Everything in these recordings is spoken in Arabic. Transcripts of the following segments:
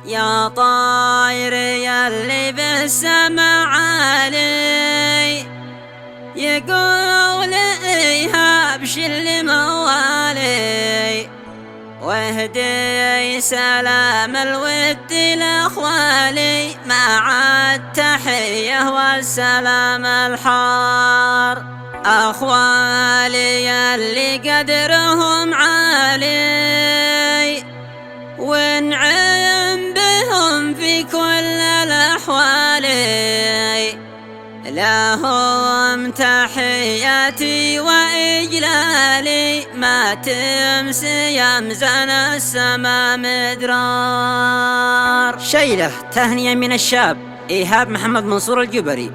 يا طاير يلي بالسما عالي، يقول إيهاب شل موالي، واهدي سلام الود لأخوالي مع التحية والسلام الحار. أخوالي يلي قدرهم عالي، ونعم بهم في كل الأحوال، لهم تحياتي وإجلالي، ما تمسي يمزن السما مدرار. شيلة تهنئة من الشاب إيهاب محمد منصور الجبري،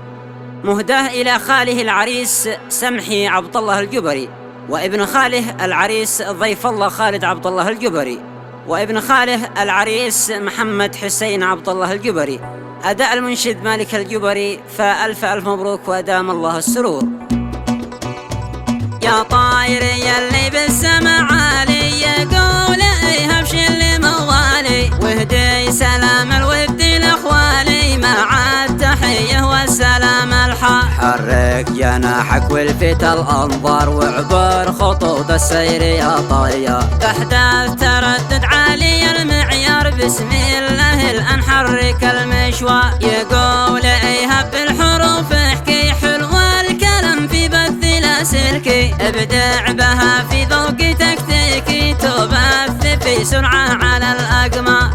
مهداه إلى خاله العريس سمحي عبد الله الجبري، وابن خاله العريس ضيف الله خالد عبد الله الجبري، وابن خاله العريس محمد حسين عبد الله الجبري. أداء المنشد مالك الجبري، فألف ألف مبروك وأدام الله السرور. يا طاير يلي بالسما عالي، يقول إيهاب شل موالي، واهدي سلام الود لأخوالي مع التحية والسلام الحار. حرك جناحك والفت الأنظار، وعبر خطوط السير يا طيار. أحداث تردد عالي المعيار، بسم الله الآن حرك المشوار. يقول إيهاب بالحروف احكي حلو الكلام في بث لاسلكي، ابدع بها في ذوق تكتيكي، تبث في سرعة على الأقمار.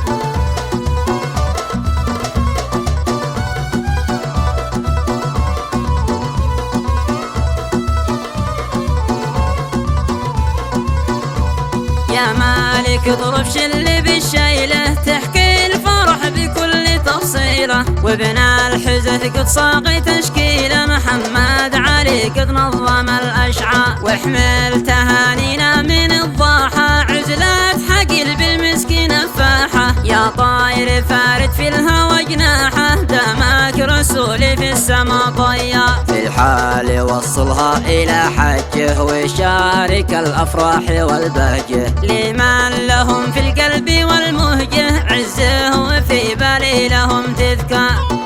يا مالك اضرب شل بالشيله، تحكي الفرح بكل تفصيله، وابن الحزث قد صاغي تشكيله، محمد علي قد نظم الأشعار. واحمل تهانينا من الضاحة، عزلات حقل بالمسك نفاحة، يا طاير فارد في الهوى جناحه، دامك رسولي في السما طيار. في الحال وصلها إلى حجه، وشارك الأفراح والبهجه، لمن لهم في القلب والمهجه، عزه وفي بالي لهم تذكار.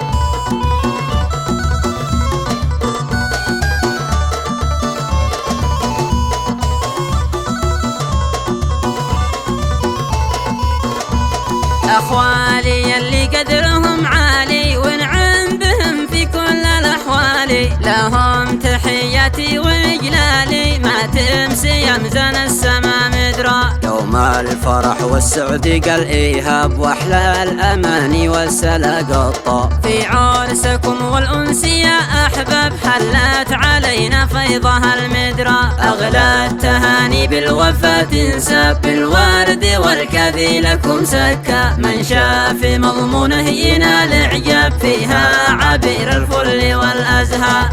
أخوالي يلي قدرهم عالي، ونعم بهم في كل الأحوال، لهم تحياتي وإجلالي، ما تمسي يمزن السما مدرار. يوم الفرح والسعد قال إيهاب، وأحلى الأماني والسلا قطة، في عرسكم والأنس يا أحباب، حلت علينا فيضها المدرار. أغلى التهاني بالوفاة تنساب، بالورد والكذي لكم سكا، من شاف مضمونه ينال إعجاب، فيها عبير الفل والأزهار.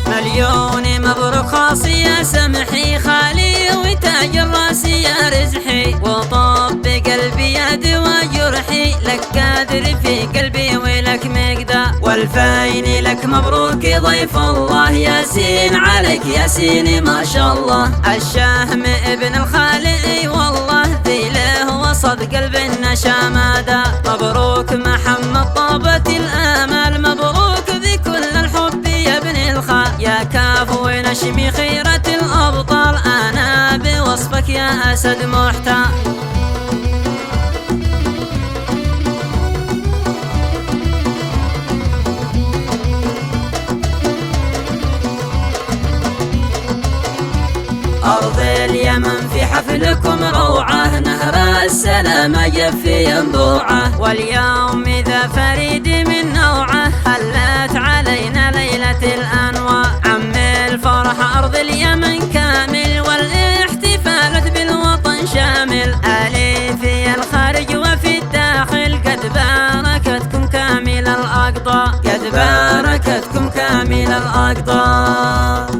مليون مبروك خاصي يا سمحي، خالي وتاج الراس يا رزحي، وطب قلبي يا دوا جرحي، لك قادر في قلبي ولك مقدار. والفين لك مبروك ضيف الله، ياسين عليك ياسين ما شاء الله. الشهم ابن الخالق والله، ذي له وسط قلب النشامادا. مبروك محمد طابت الآمال، مبروك ذي كل الحب يا ابن الخال، يا كاف ونشمي خيرة الأبطال، أنا بوصفك يا أسد محتار. أرض اليمن في حفلكم روعة، نهر السلام جفي ينبوعه، واليوم ذا فريد من نوعه، حلت علينا ليلة الأنواع. عم الفرح أرض اليمن كامل، والاحتفالات بالوطن شامل، آلي في الخارج وفي الداخل، قد باركتكم كامل الأقطار، قد باركتكم كامل الأقطار.